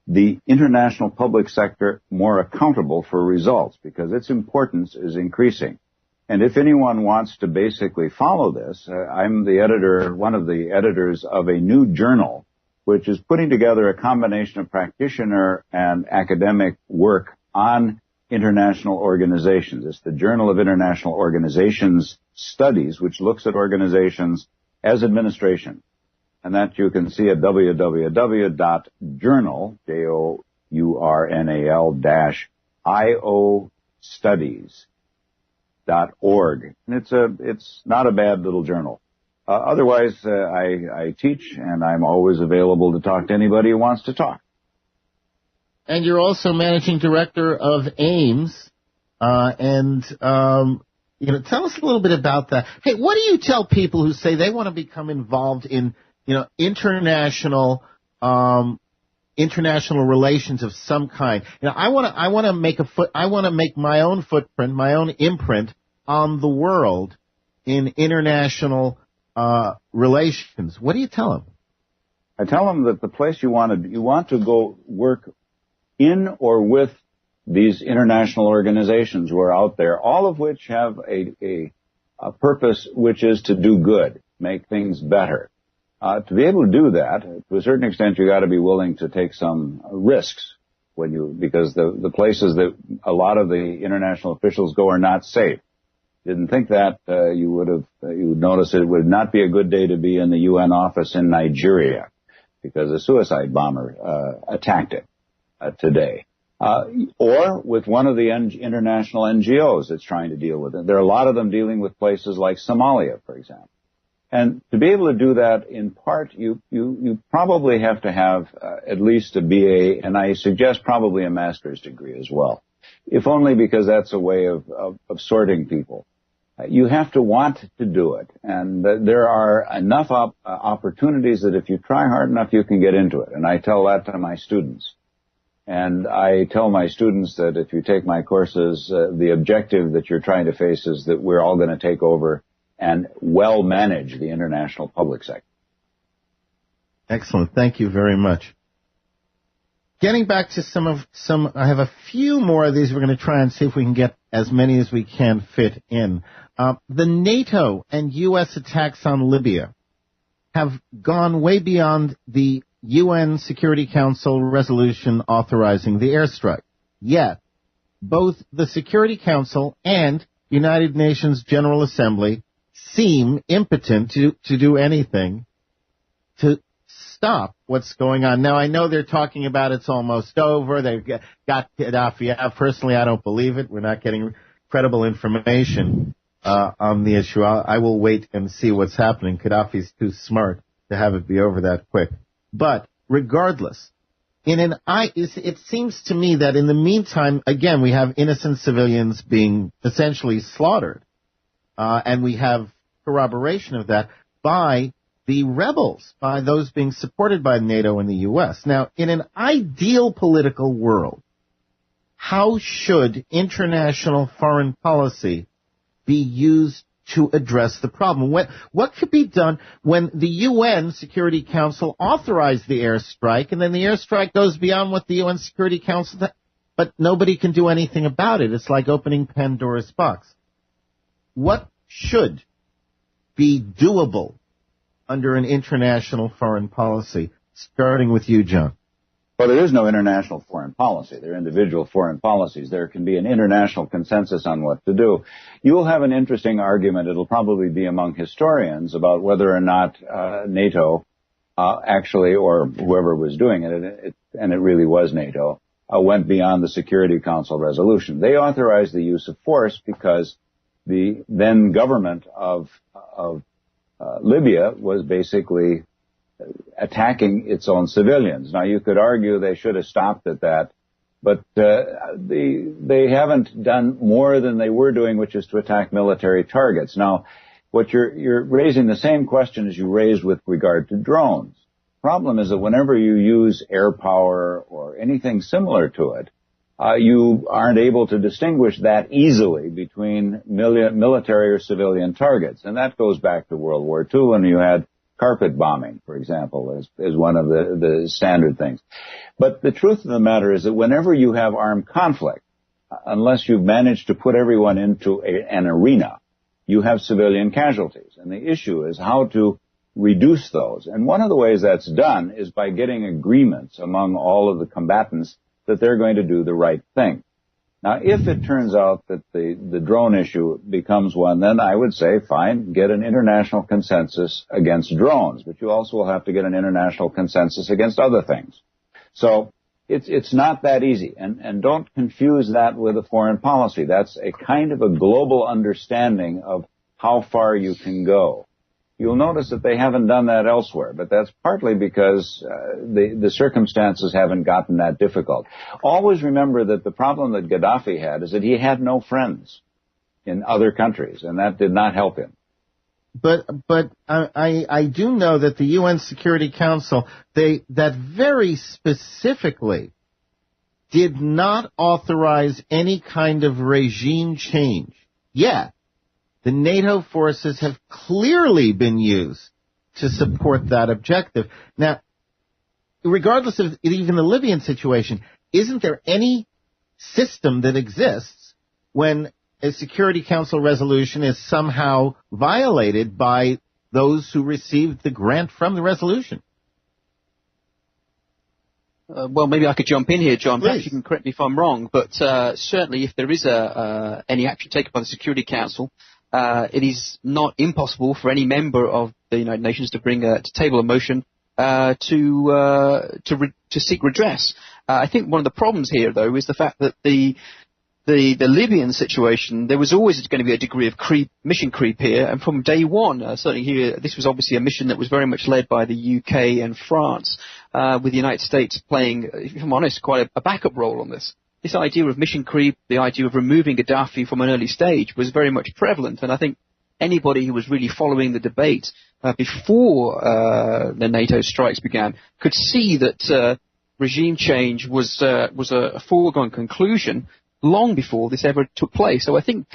the international public sector more accountable for results, because its importance is increasing. And if anyone wants to basically follow this, I'm the editor, one of the editors of a new journal, which is putting together a combination of practitioner and academic work on international organizations. It's the Journal of International Organizations Studies, which looks at organizations as administration. And that you can see at www.journal, journal-iostudies.org. And it's not a bad little journal. Otherwise, I teach, and I'm always available to talk to anybody who wants to talk. And you're also managing director of AIMS, tell us a little bit about that. Hey, what do you tell people who say they want to become involved in, international relations of some kind? I want to make my own footprint, my own imprint on the world in international relations. What do you tell them? I tell them that the place you want to go work in or with these international organizations who are out there, all of which have a purpose, which is to do good, make things better. To be able to do that, to a certain extent, you got to be willing to take some risks because the places that a lot of the international officials go are not safe. didn't think that, you would notice it would not be a good day to be in the UN office in Nigeria, because a suicide bomber attacked it today. Or with one of the international NGOs that's trying to deal with it. There are a lot of them dealing with places like Somalia, for example. And to be able to do that, in part, you probably have to have at least a BA, and I suggest probably a master's degree as well, if only because that's a way of sorting people. You have to want to do it, and there are enough opportunities that if you try hard enough, you can get into it. And I tell that to my students. And I tell my students that if you take my courses, the objective that you're trying to face is that we're all going to take over and well manage the international public sector. Excellent. Thank you very much. Getting back to I have a few more of these. We're going to try and see if we can get as many as we can fit in. The NATO and U.S. attacks on Libya have gone way beyond the UN Security Council resolution authorizing the airstrike. Yet, both the Security Council and United Nations General Assembly seem impotent to do anything to stop what's going on. Now, I know they're talking about it's almost over. They've got Gaddafi out. Personally, I don't believe it. We're not getting credible information on the issue. I will wait and see what's happening. Gaddafi's too smart to have it be over that quick. But regardless, it seems to me that in the meantime, again, we have innocent civilians being essentially slaughtered, and we have corroboration of that by the rebels, by those being supported by NATO and the U.S. Now, in an ideal political world, how should international foreign policy be used to address the problem? What could be done when the UN Security Council authorized the airstrike, and then the airstrike goes beyond what the UN Security Council, but nobody can do anything about it? It's like opening Pandora's box. What should be doable under an international foreign policy, starting with you, John? Well, there is no international foreign policy. There are individual foreign policies. There can be an international consensus on what to do. You will have an interesting argument. It'll probably be among historians about whether or not NATO actually, or whoever was doing it, and it really was NATO, went beyond the Security Council resolution. They authorized the use of force because the then government of Libya was basically attacking its own civilians. Now, you could argue they should have stopped at that, but they haven't done more than they were doing, which is to attack military targets. Now, what you're raising the same question as you raised with regard to drones. Problem is that whenever you use air power or anything similar to it, you aren't able to distinguish that easily between military or civilian targets. And that goes back to World War II when you had carpet bombing, for example, is one of the standard things. But the truth of the matter is that whenever you have armed conflict, unless you've managed to put everyone into an arena, you have civilian casualties. And the issue is how to reduce those. And one of the ways that's done is by getting agreements among all of the combatants that they're going to do the right thing. Now, if it turns out that the drone issue becomes one, then I would say, fine, get an international consensus against drones, but you also will have to get an international consensus against other things. So it's not that easy, and don't confuse that with a foreign policy. That's a kind of a global understanding of how far you can go. You'll notice that they haven't done that elsewhere, but that's partly because the circumstances haven't gotten that difficult. Always remember that the problem that Gaddafi had is that he had no friends in other countries, and that did not help him. But I do know that the UN Security Council, that very specifically did not authorize any kind of regime change. Yet, the NATO forces have clearly been used to support that objective. Now, regardless of even the Libyan situation, isn't there any system that exists when a Security Council resolution is somehow violated by those who received the grant from the resolution? Well, maybe I could jump in here, John. Please. Perhaps you can correct me if I'm wrong. But certainly, if there is any action taken by the Security Council, it is not impossible for any member of the United Nations to bring to table a motion to seek redress. I think one of the problems here, though, is the fact that the Libyan situation, there was always going to be a degree of mission creep here, and from day one, certainly here, this was obviously a mission that was very much led by the UK and France, with the United States playing, if I'm honest, quite a backup role on this. This idea of mission creep, the idea of removing Gaddafi from an early stage was very much prevalent, and I think anybody who was really following the debate before the NATO strikes began could see that regime change was a foregone conclusion long before this ever took place. So I think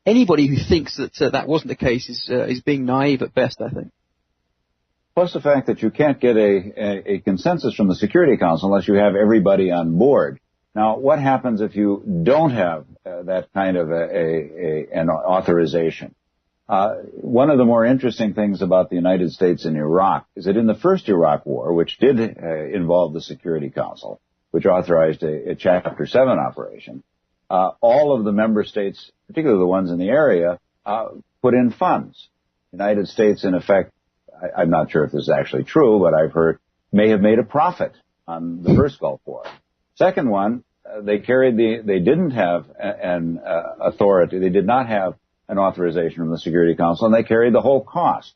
anybody who thinks that that wasn't the case is being naive at best, I think. Plus the fact that you can't get a consensus from the Security Council unless you have everybody on board. Now, what happens if you don't have that kind of an authorization? One of the more interesting things about the United States in Iraq is that in the first Iraq War, which did involve the Security Council, which authorized a Chapter 7 operation, all of the member states, particularly the ones in the area, put in funds. The United States, in effect, I'm not sure if this is actually true, but I've heard, may have made a profit on the first Gulf War. Second one, they didn't have an authority, they did not have an authorization from the Security Council, and they carried the whole cost.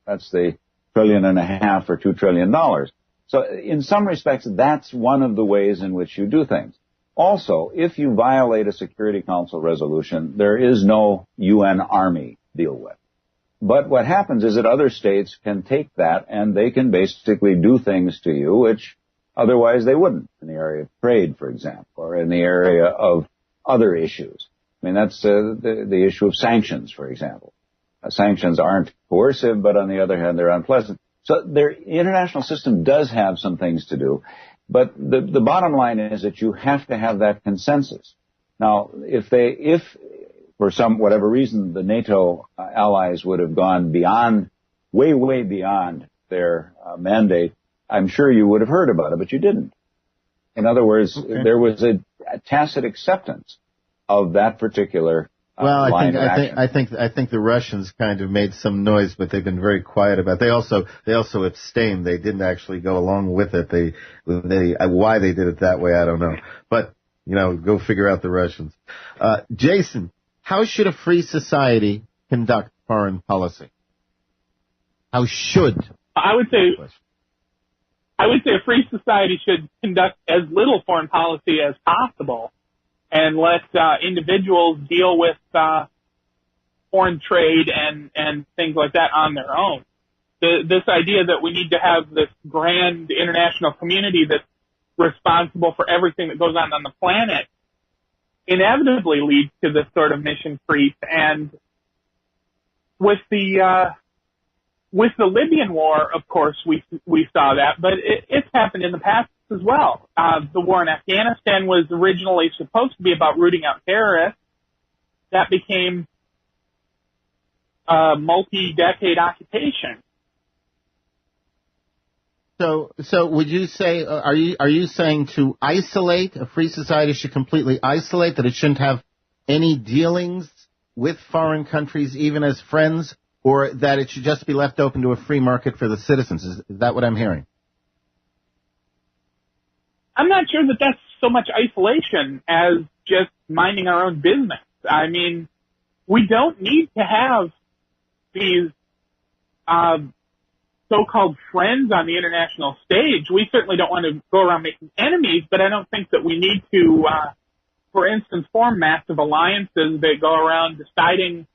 That's the $1.5 trillion or $2 trillion. So in some respects, that's one of the ways in which you do things. Also, if you violate a Security Council resolution, there is no UN army to deal with. But what happens is that other states can take that and they can basically do things to you which otherwise they wouldn't, in the area of trade, for example, or in the area of other issues. I mean, that's the issue of sanctions, for example. Sanctions aren't coercive, but on the other hand, they're unpleasant. So the international system does have some things to do. But the bottom line is that you have to have that consensus. Now, if for whatever reason the NATO allies would have gone beyond, way beyond their mandate, I'm sure you would have heard about it, but you didn't. In other words, there was a tacit acceptance of that particular line of action. I think the Russians kind of made some noise, but they've been very quiet about it. They also abstained. They didn't actually go along with it. Why they did it that way, I don't know. But go figure out the Russians. Jason, how should a free society conduct foreign policy? How should? I would say a free society should conduct as little foreign policy as possible and let individuals deal with foreign trade and things like that on their own. This idea that we need to have this grand international community that's responsible for everything that goes on the planet inevitably leads to this sort of mission creep. And with the Libyan war, of course, we saw that, but it's happened in the past as well. The war in Afghanistan was originally supposed to be about rooting out terrorists. That became a multi-decade occupation. So would you say, are you saying to isolate, a free society should completely isolate, that it shouldn't have any dealings with foreign countries, even as friends, or that it should just be left open to a free market for the citizens? Is that what I'm hearing? I'm not sure that that's so much isolation as just minding our own business. I mean, we don't need to have these so-called friends on the international stage. We certainly don't want to go around making enemies, but I don't think that we need to, for instance, form massive alliances that go around deciding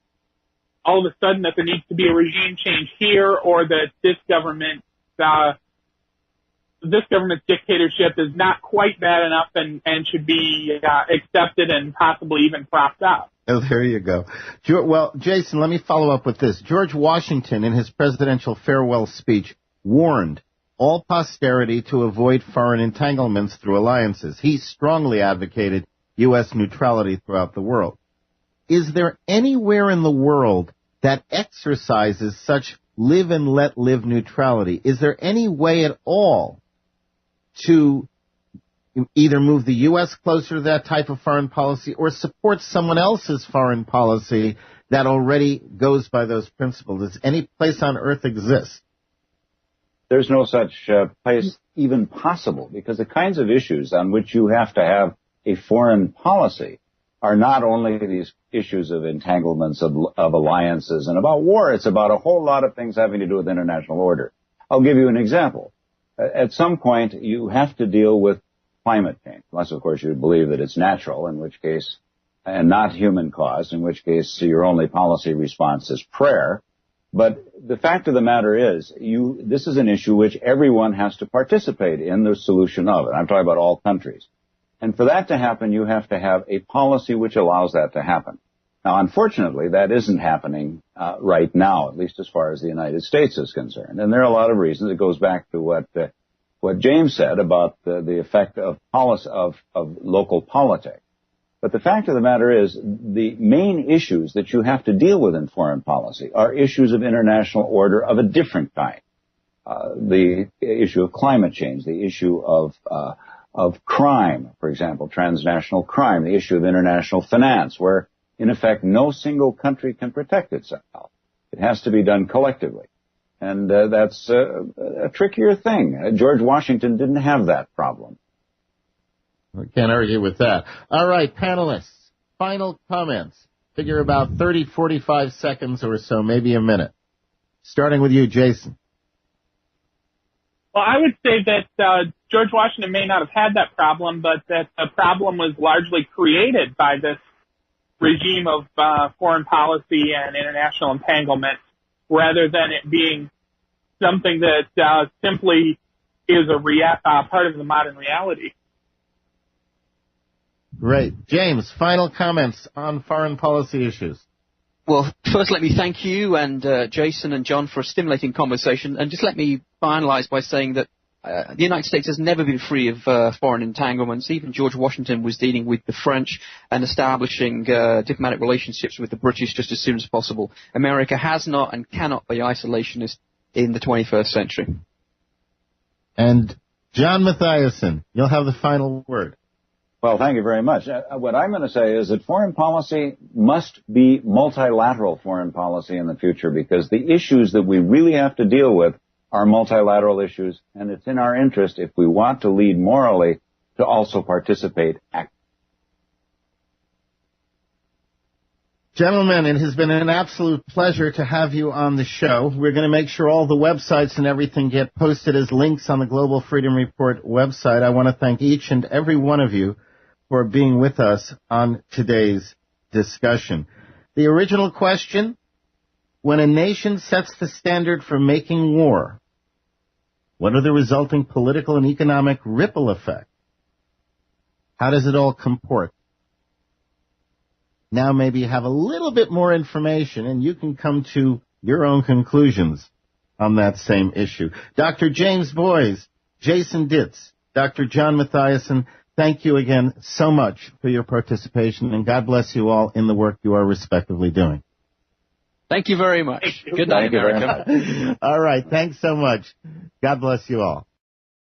all of a sudden that there needs to be a regime change here, or that this government's dictatorship is not quite bad enough and should be accepted and possibly even propped up. Oh, there you go. Well, Jason, let me follow up with this. George Washington, in his presidential farewell speech, warned all posterity to avoid foreign entanglements through alliances. He strongly advocated U.S. neutrality throughout the world. Is there anywhere in the world that exercises such live and let live neutrality? Is there any way at all to either move the U.S. closer to that type of foreign policy or support someone else's foreign policy that already goes by those principles? Does any place on earth exist? There's no such place even possible, because the kinds of issues on which you have to have a foreign policy are not only these issues of entanglements of alliances and about war. It's about a whole lot of things having to do with international order. I'll give you an example. At some point, you have to deal with climate change, unless, of course, you believe that it's natural, in which case, and not human caused, in which case your only policy response is prayer. But the fact of the matter is, this is an issue which everyone has to participate in the solution of it. I'm talking about all countries. And for that to happen, you have to have a policy which allows that to happen. Now, unfortunately, that isn't happening right now, at least as far as the United States is concerned. And there are a lot of reasons. It goes back to what James said about the effect of local politics. But the fact of the matter is, the main issues that you have to deal with in foreign policy are issues of international order of a different kind. The issue of climate change, the issue of crime, for example, transnational crime, the issue of international finance, where, in effect, no single country can protect itself. It has to be done collectively. And that's a trickier thing. George Washington didn't have that problem. We can't argue with that. All right, panelists, final comments. Figure about 30, 45 seconds or so, maybe a minute. Starting with you, Jason. Well, I would say that George Washington may not have had that problem, but that the problem was largely created by this regime of foreign policy and international entanglement, rather than it being something that simply is a part of the modern reality. Great. James, final comments on foreign policy issues. Well, first let me thank you and Jason and John for a stimulating conversation, and just let me finalize by saying that the United States has never been free of foreign entanglements. Even George Washington was dealing with the French and establishing diplomatic relationships with the British just as soon as possible. America has not and cannot be isolationist in the 21st century. And John Mathiasson, you'll have the final word. Well, thank you very much. What I'm going to say is that foreign policy must be multilateral foreign policy in the future, because the issues that we really have to deal with are multilateral issues, and it's in our interest, if we want to lead morally, to also participate actively. Gentlemen, it has been an absolute pleasure to have you on the show. We're going to make sure all the websites and everything get posted as links on the Global Freedom Report website. I want to thank each and every one of you for being with us on today's discussion. The original question: when a nation sets the standard for making war, what are the resulting political and economic ripple effects? How does it all comport? Now maybe you have a little bit more information and you can come to your own conclusions on that same issue. Dr. James Boys, Jason Ditz, Dr. John Mathiasson, thank you again so much for your participation, and God bless you all in the work you are respectively doing. Thank you very much. Good night, America. All right. Thanks so much. God bless you all.